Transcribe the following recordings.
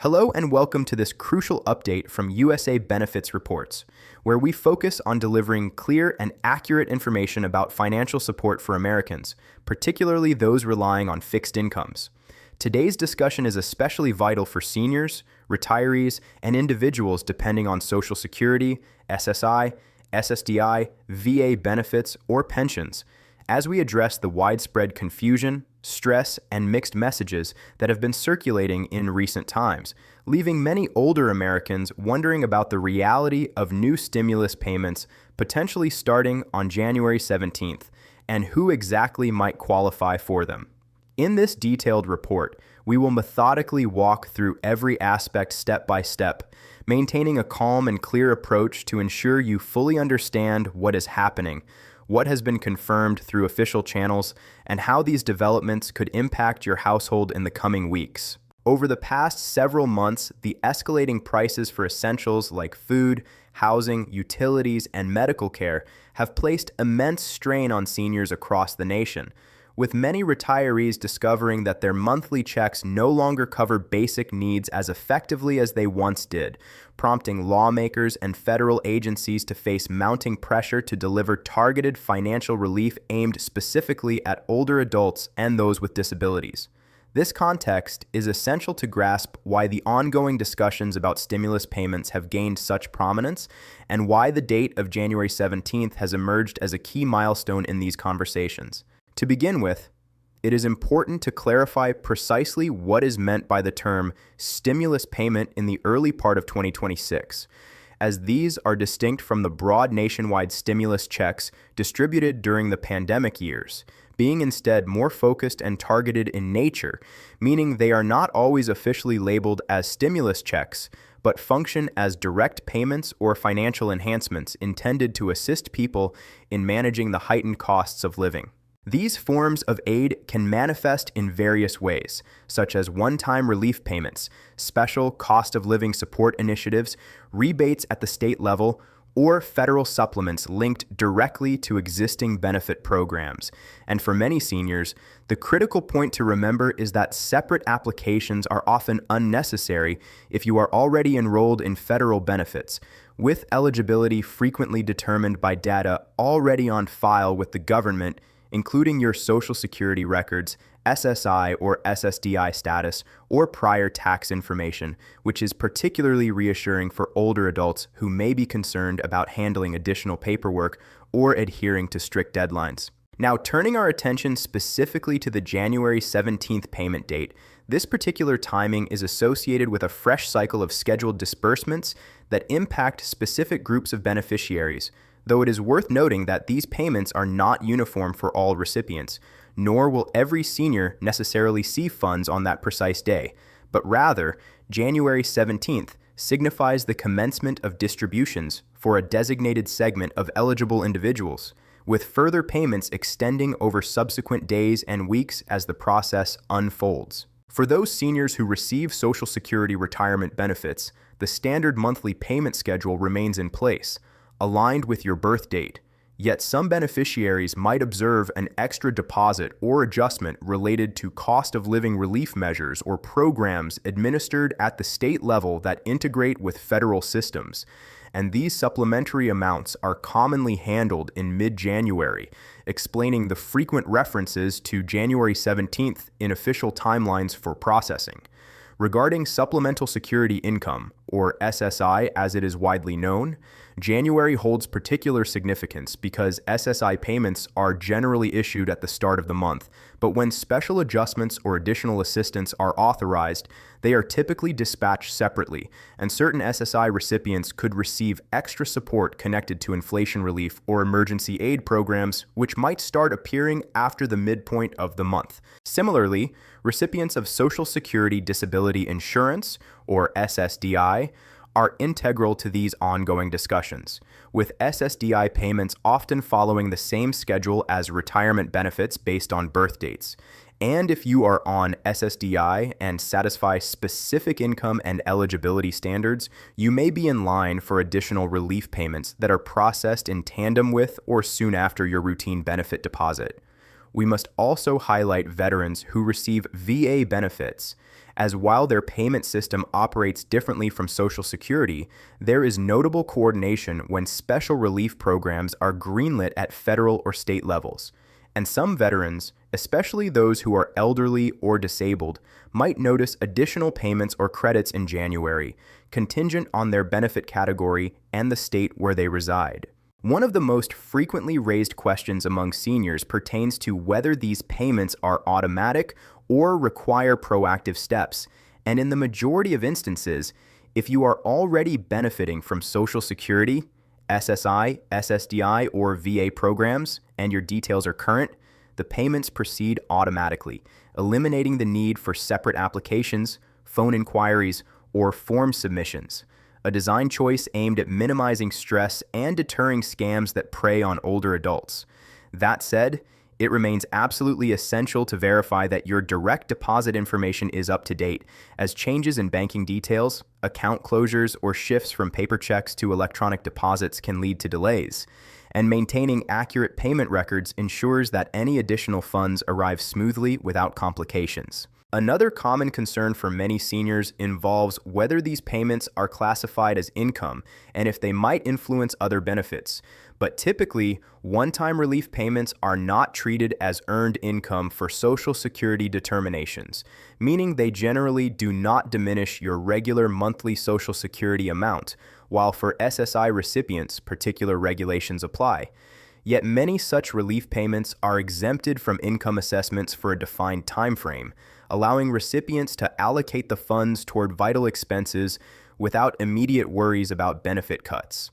Hello and welcome to this crucial update from USA Benefits Reports, where we focus on delivering clear and accurate information about financial support for Americans, particularly those relying on fixed incomes. Today's discussion is especially vital for seniors, retirees, and individuals depending on Social Security, SSI, SSDI, VA benefits, or pensions, as we address the widespread confusion, stress, and mixed messages that have been circulating in recent times, leaving many older Americans wondering about the reality of new stimulus payments potentially starting on January 17th and who exactly might qualify for them. In this detailed report, we will methodically walk through every aspect step by step, maintaining a calm and clear approach to ensure you fully understand what is happening, what has been confirmed through official channels, and how these developments could impact your household in the coming weeks. Over the past several months, the escalating prices for essentials like food, housing, utilities, and medical care have placed immense strain on seniors across the nation, with many retirees discovering that their monthly checks no longer cover basic needs as effectively as they once did, prompting lawmakers and federal agencies to face mounting pressure to deliver targeted financial relief aimed specifically at older adults and those with disabilities. This context is essential to grasp why the ongoing discussions about stimulus payments have gained such prominence and why the date of January 17th has emerged as a key milestone in these conversations. To begin with, it is important to clarify precisely what is meant by the term stimulus payment in the early part of 2026, as these are distinct from the broad nationwide stimulus checks distributed during the pandemic years, being instead more focused and targeted in nature, meaning they are not always officially labeled as stimulus checks, but function as direct payments or financial enhancements intended to assist people in managing the heightened costs of living. These forms of aid can manifest in various ways, such as one-time relief payments, special cost of living support initiatives, rebates at the state level, or federal supplements linked directly to existing benefit programs. And for many seniors, the critical point to remember is that separate applications are often unnecessary if you are already enrolled in federal benefits, with eligibility frequently determined by data already on file with the government, including your Social Security records, SSI or SSDI status, or prior tax information, which is particularly reassuring for older adults who may be concerned about handling additional paperwork or adhering to strict deadlines. Now, turning our attention specifically to the January 17th payment date, this particular timing is associated with a fresh cycle of scheduled disbursements that impact specific groups of beneficiaries, though it is worth noting that these payments are not uniform for all recipients, nor will every senior necessarily see funds on that precise day, but rather, January 17th signifies the commencement of distributions for a designated segment of eligible individuals, with further payments extending over subsequent days and weeks as the process unfolds. For those seniors who receive Social Security retirement benefits, the standard monthly payment schedule remains in place, aligned with your birth date, yet some beneficiaries might observe an extra deposit or adjustment related to cost of living relief measures or programs administered at the state level that integrate with federal systems, and these supplementary amounts are commonly handled in mid-January, explaining the frequent references to January 17th in official timelines for processing. Regarding supplemental security income, or SSI as it is widely known, January holds particular significance because SSI payments are generally issued at the start of the month, but when special adjustments or additional assistance are authorized, they are typically dispatched separately, and certain SSI recipients could receive extra support connected to inflation relief or emergency aid programs, which might start appearing after the midpoint of the month. Similarly, recipients of Social Security Disability Insurance, or SSDI, are integral to these ongoing discussions, with SSDI payments often following the same schedule as retirement benefits based on birth dates. And if you are on SSDI and satisfy specific income and eligibility standards, you may be in line for additional relief payments that are processed in tandem with or soon after your routine benefit deposit. We must also highlight veterans who receive VA benefits, as while their payment system operates differently from Social Security, there is notable coordination when special relief programs are greenlit at federal or state levels. And some veterans, especially those who are elderly or disabled, might notice additional payments or credits in January, contingent on their benefit category and the state where they reside. One of the most frequently raised questions among seniors pertains to whether these payments are automatic or require proactive steps. And in the majority of instances, if you are already benefiting from Social Security, SSI, SSDI, or VA programs, and your details are current, the payments proceed automatically, eliminating the need for separate applications, phone inquiries, or form submissions. A design choice aimed at minimizing stress and deterring scams that prey on older adults. That said, it remains absolutely essential to verify that your direct deposit information is up to date, as changes in banking details, account closures, or shifts from paper checks to electronic deposits can lead to delays. And maintaining accurate payment records ensures that any additional funds arrive smoothly without complications. Another common concern for many seniors involves whether these payments are classified as income and if they might influence other benefits. But typically, one-time relief payments are not treated as earned income for Social Security determinations, meaning they generally do not diminish your regular monthly Social Security amount, while for SSI recipients, particular regulations apply. Yet many such relief payments are exempted from income assessments for a defined time frame, allowing recipients to allocate the funds toward vital expenses without immediate worries about benefit cuts.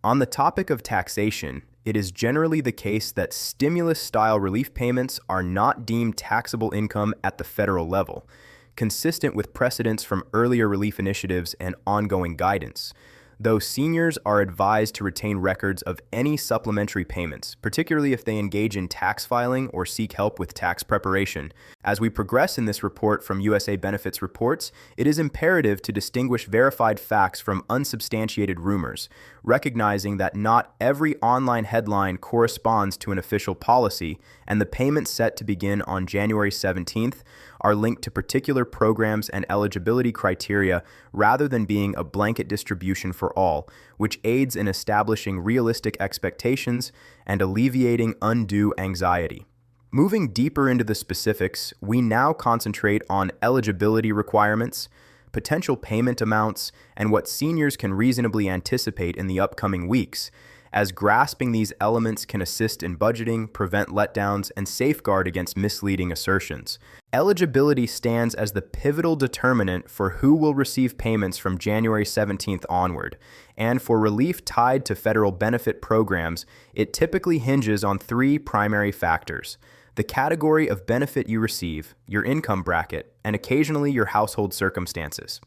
On the topic of taxation, it is generally the case that stimulus-style relief payments are not deemed taxable income at the federal level, consistent with precedents from earlier relief initiatives and ongoing guidance, though seniors are advised to retain records of any supplementary payments, particularly if they engage in tax filing or seek help with tax preparation. As we progress in this report from USA Benefits Reports, it is imperative to distinguish verified facts from unsubstantiated rumors, recognizing that not every online headline corresponds to an official policy, and the payments set to begin on January 17th are linked to particular programs and eligibility criteria rather than being a blanket distribution for all, which aids in establishing realistic expectations and alleviating undue anxiety. Moving deeper into the specifics, we now concentrate on eligibility requirements, potential payment amounts, and what seniors can reasonably anticipate in the upcoming weeks, as grasping these elements can assist in budgeting, prevent letdowns, and safeguard against misleading assertions. Eligibility stands as the pivotal determinant for who will receive payments from January 17th onward, and for relief tied to federal benefit programs, it typically hinges on three primary factors: the category of benefit you receive, your income bracket, and occasionally your household circumstances.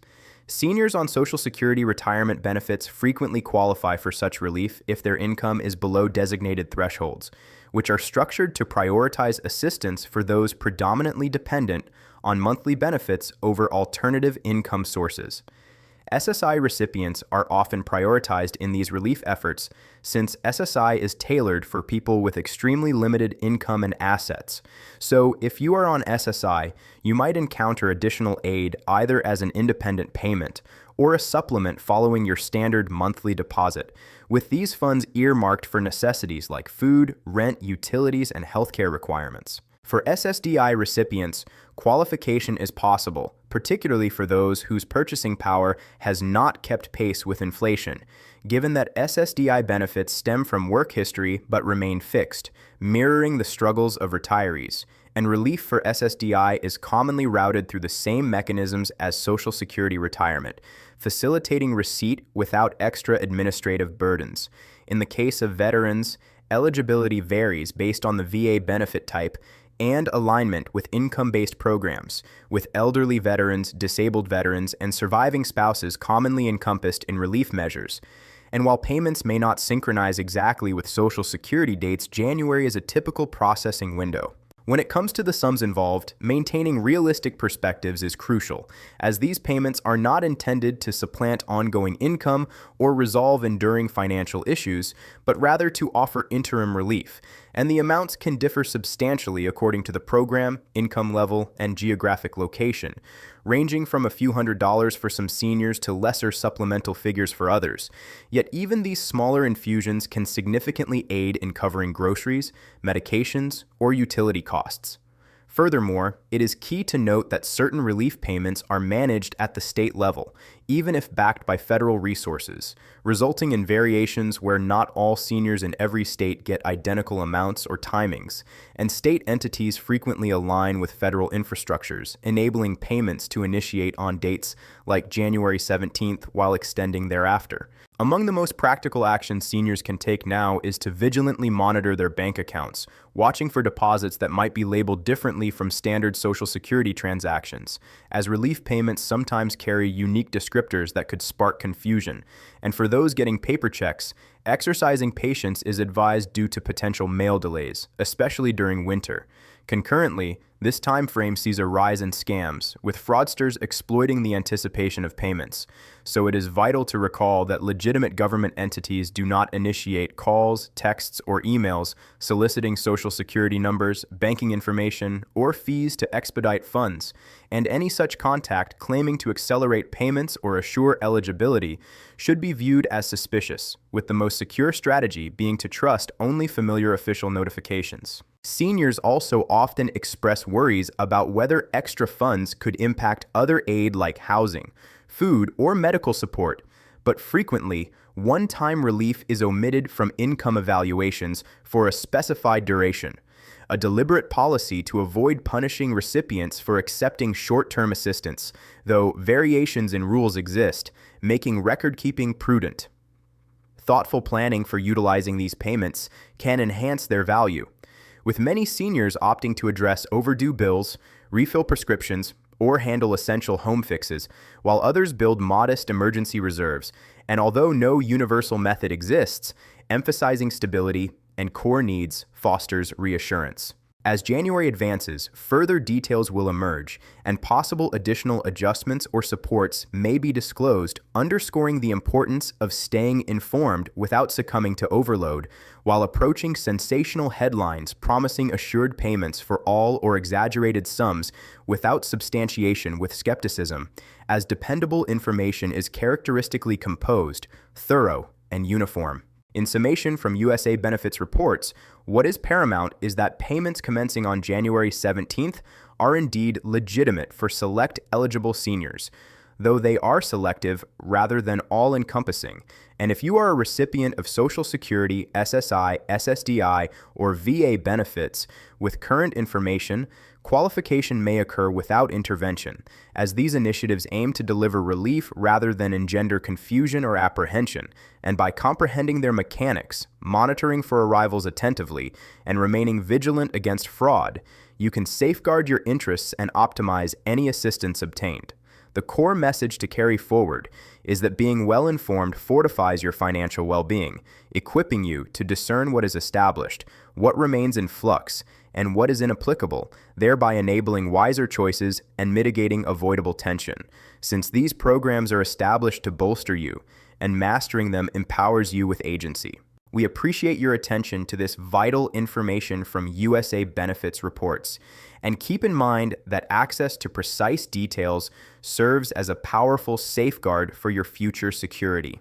Seniors on Social Security retirement benefits frequently qualify for such relief if their income is below designated thresholds, which are structured to prioritize assistance for those predominantly dependent on monthly benefits over alternative income sources. SSI recipients are often prioritized in these relief efforts since SSI is tailored for people with extremely limited income and assets. So if you are on SSI, you might encounter additional aid either as an independent payment or a supplement following your standard monthly deposit, with these funds earmarked for necessities like food, rent, utilities, and healthcare requirements. For SSDI recipients, qualification is possible, particularly for those whose purchasing power has not kept pace with inflation, given that SSDI benefits stem from work history but remain fixed, mirroring the struggles of retirees, and relief for SSDI is commonly routed through the same mechanisms as Social Security retirement, facilitating receipt without extra administrative burdens. In the case of veterans, eligibility varies based on the VA benefit type and alignment with income-based programs, with elderly veterans, disabled veterans, and surviving spouses commonly encompassed in relief measures. And while payments may not synchronize exactly with Social Security dates, January is a typical processing window. When it comes to the sums involved, maintaining realistic perspectives is crucial, as these payments are not intended to supplant ongoing income or resolve enduring financial issues, but rather to offer interim relief. and the amounts can differ substantially according to the program, income level, and geographic location, ranging from a few $100s for some seniors to lesser supplemental figures for others. Yet even these smaller infusions can significantly aid in covering groceries, medications, or utility costs. Furthermore, it is key to note that certain relief payments are managed at the state level, even if backed by federal resources, resulting in variations where not all seniors in every state get identical amounts or timings, and state entities frequently align with federal infrastructures, enabling payments to initiate on dates like January 17th while extending thereafter. Among the most practical actions seniors can take now is to vigilantly monitor their bank accounts, watching for deposits that might be labeled differently from standard Social Security transactions, as relief payments sometimes carry unique descriptors that could spark confusion. And for those getting paper checks, exercising patience is advised due to potential mail delays, especially during winter. Concurrently, this time frame sees a rise in scams, with fraudsters exploiting the anticipation of payments. So it is vital to recall that legitimate government entities do not initiate calls, texts, or emails soliciting Social Security numbers, banking information, or fees to expedite funds, and any such contact claiming to accelerate payments or assure eligibility should be viewed as suspicious, with the most secure strategy being to trust only familiar official notifications. Seniors also often express worries about whether extra funds could impact other aid like housing, food, or medical support, but frequently, one-time relief is omitted from income evaluations for a specified duration, a deliberate policy to avoid punishing recipients for accepting short-term assistance, though variations in rules exist, making record-keeping prudent. Thoughtful planning for utilizing these payments can enhance their value, with many seniors opting to address overdue bills, refill prescriptions, or handle essential home fixes, while others build modest emergency reserves. And although no universal method exists, emphasizing stability and core needs fosters reassurance. As January advances, further details will emerge, and possible additional adjustments or supports may be disclosed, underscoring the importance of staying informed without succumbing to overload, while approaching sensational headlines promising assured payments for all or exaggerated sums without substantiation with skepticism, as dependable information is characteristically composed, thorough, and uniform. In summation from USA Benefits reports, what is paramount is that payments commencing on January 17th are indeed legitimate for select eligible seniors, though they are selective rather than all-encompassing. And if you are a recipient of Social Security, SSI, SSDI, or VA benefits with current information, qualification may occur without intervention, as these initiatives aim to deliver relief rather than engender confusion or apprehension, and by comprehending their mechanics, monitoring for arrivals attentively, and remaining vigilant against fraud, you can safeguard your interests and optimize any assistance obtained. The core message to carry forward is that being well-informed fortifies your financial well-being, equipping you to discern what is established, what remains in flux, and what is inapplicable, thereby enabling wiser choices and mitigating avoidable tension. Since these programs are established to bolster you, and mastering them empowers you with agency. We appreciate your attention to this vital information from USA Benefits reports, and keep in mind that access to precise details serves as a powerful safeguard for your future security.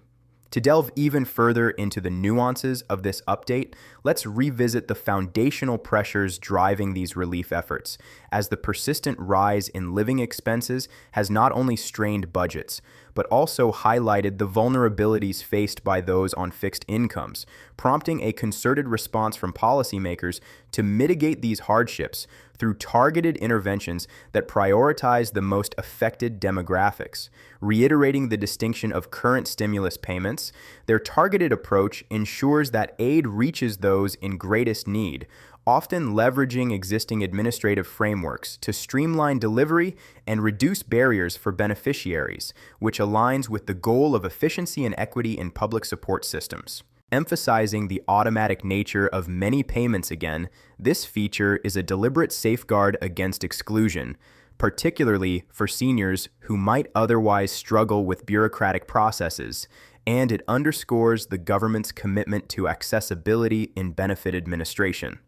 To delve even further into the nuances of this update, let's revisit the foundational pressures driving these relief efforts, as the persistent rise in living expenses has not only strained budgets, but also highlighted the vulnerabilities faced by those on fixed incomes, prompting a concerted response from policymakers to mitigate these hardships through targeted interventions that prioritize the most affected demographics. Reiterating the distinction of current stimulus payments, their targeted approach ensures that aid reaches those in greatest need, often leveraging existing administrative frameworks to streamline delivery and reduce barriers for beneficiaries, which aligns with the goal of efficiency and equity in public support systems. Emphasizing the automatic nature of many payments again, this feature is a deliberate safeguard against exclusion, particularly for seniors who might otherwise struggle with bureaucratic processes, and it underscores the government's commitment to accessibility in benefit administration.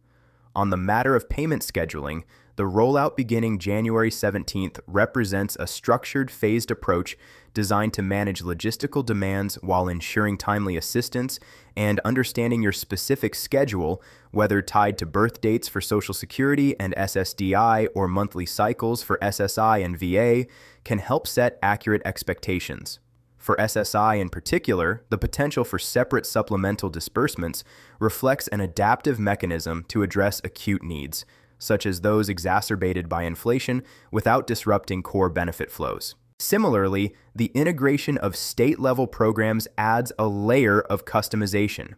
On the matter of payment scheduling, the rollout beginning January 17th represents a structured, phased approach designed to manage logistical demands while ensuring timely assistance and understanding your specific schedule, whether tied to birth dates for Social Security and SSDI or monthly cycles for SSI and VA, can help set accurate expectations. For SSI in particular, the potential for separate supplemental disbursements reflects an adaptive mechanism to address acute needs, such as those exacerbated by inflation, without disrupting core benefit flows. Similarly, the integration of state-level programs adds a layer of customization,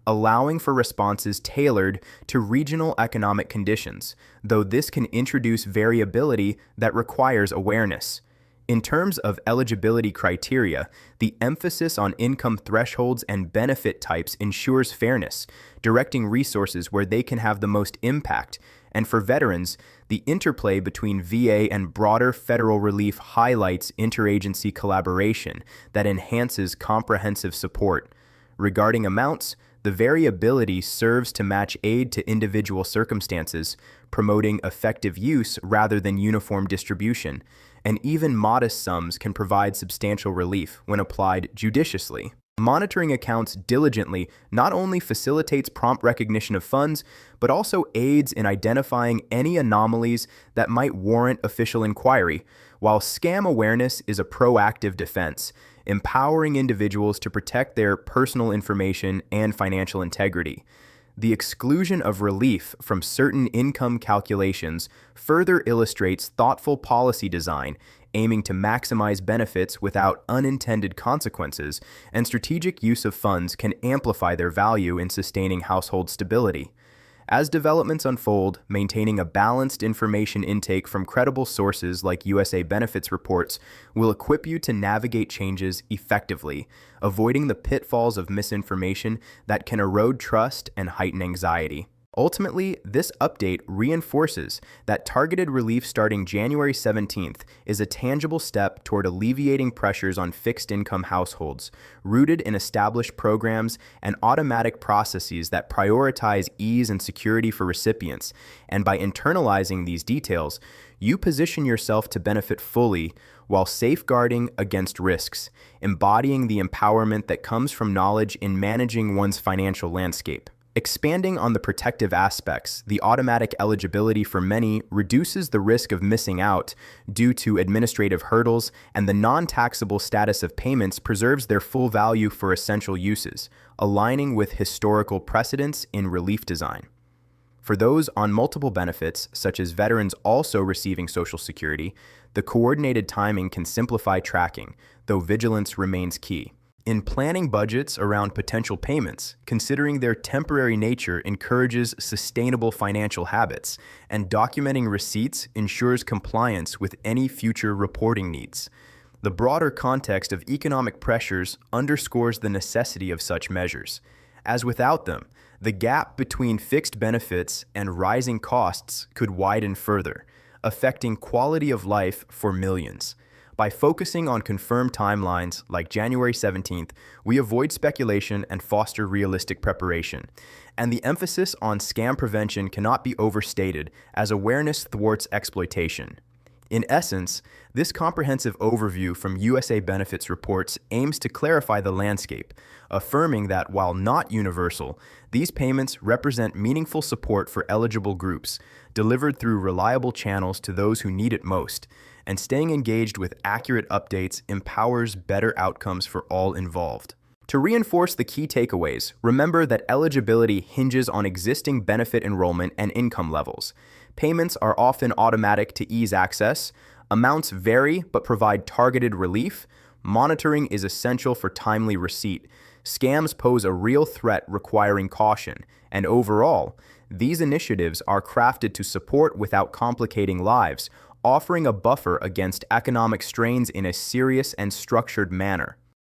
allowing for responses tailored to regional economic conditions, though this can introduce variability that requires awareness. In terms of eligibility criteria, the emphasis on income thresholds and benefit types ensures fairness, directing resources where they can have the most impact. And for veterans, the interplay between VA and broader federal relief highlights interagency collaboration that enhances comprehensive support. Regarding amounts, the variability serves to match aid to individual circumstances, promoting effective use rather than uniform distribution, and even modest sums can provide substantial relief when applied judiciously. Monitoring accounts diligently not only facilitates prompt recognition of funds, but also aids in identifying any anomalies that might warrant official inquiry, while scam awareness is a proactive defense, empowering individuals to protect their personal information and financial integrity. The exclusion of relief from certain income calculations further illustrates thoughtful policy design, aiming to maximize benefits without unintended consequences, and strategic use of funds can amplify their value in sustaining household stability. As developments unfold, maintaining a balanced information intake from credible sources like USA Benefits reports will equip you to navigate changes effectively, avoiding the pitfalls of misinformation that can erode trust and heighten anxiety. Ultimately, this update reinforces that targeted relief starting January 17th is a tangible step toward alleviating pressures on fixed-income households, rooted in established programs and automatic processes that prioritize ease and security for recipients. And by internalizing these details, you position yourself to benefit fully while safeguarding against risks, embodying the empowerment that comes from knowledge in managing one's financial landscape. Expanding on the protective aspects, the automatic eligibility for many reduces the risk of missing out due to administrative hurdles, and the non-taxable status of payments preserves their full value for essential uses, aligning with historical precedents in relief design. For those on multiple benefits, such as veterans also receiving Social Security, the coordinated timing can simplify tracking, though vigilance remains key. In planning budgets around potential payments, considering their temporary nature encourages sustainable financial habits, and documenting receipts ensures compliance with any future reporting needs. The broader context of economic pressures underscores the necessity of such measures, as without them, the gap between fixed benefits and rising costs could widen further, affecting quality of life for millions. By focusing on confirmed timelines like January 17th, we avoid speculation and foster realistic preparation. And the emphasis on scam prevention cannot be overstated, as awareness thwarts exploitation. In essence, this comprehensive overview from USA Benefits reports aims to clarify the landscape, affirming that while not universal, these payments represent meaningful support for eligible groups, delivered through reliable channels to those who need it most. And staying engaged with accurate updates empowers better outcomes for all involved. To reinforce the key takeaways, remember that eligibility hinges on existing benefit enrollment and income levels. Payments are often automatic to ease access, amounts vary but provide targeted relief, monitoring is essential for timely receipt, scams pose a real threat requiring caution, and overall, these initiatives are crafted to support without complicating lives, offering a buffer against economic strains in a serious and structured manner.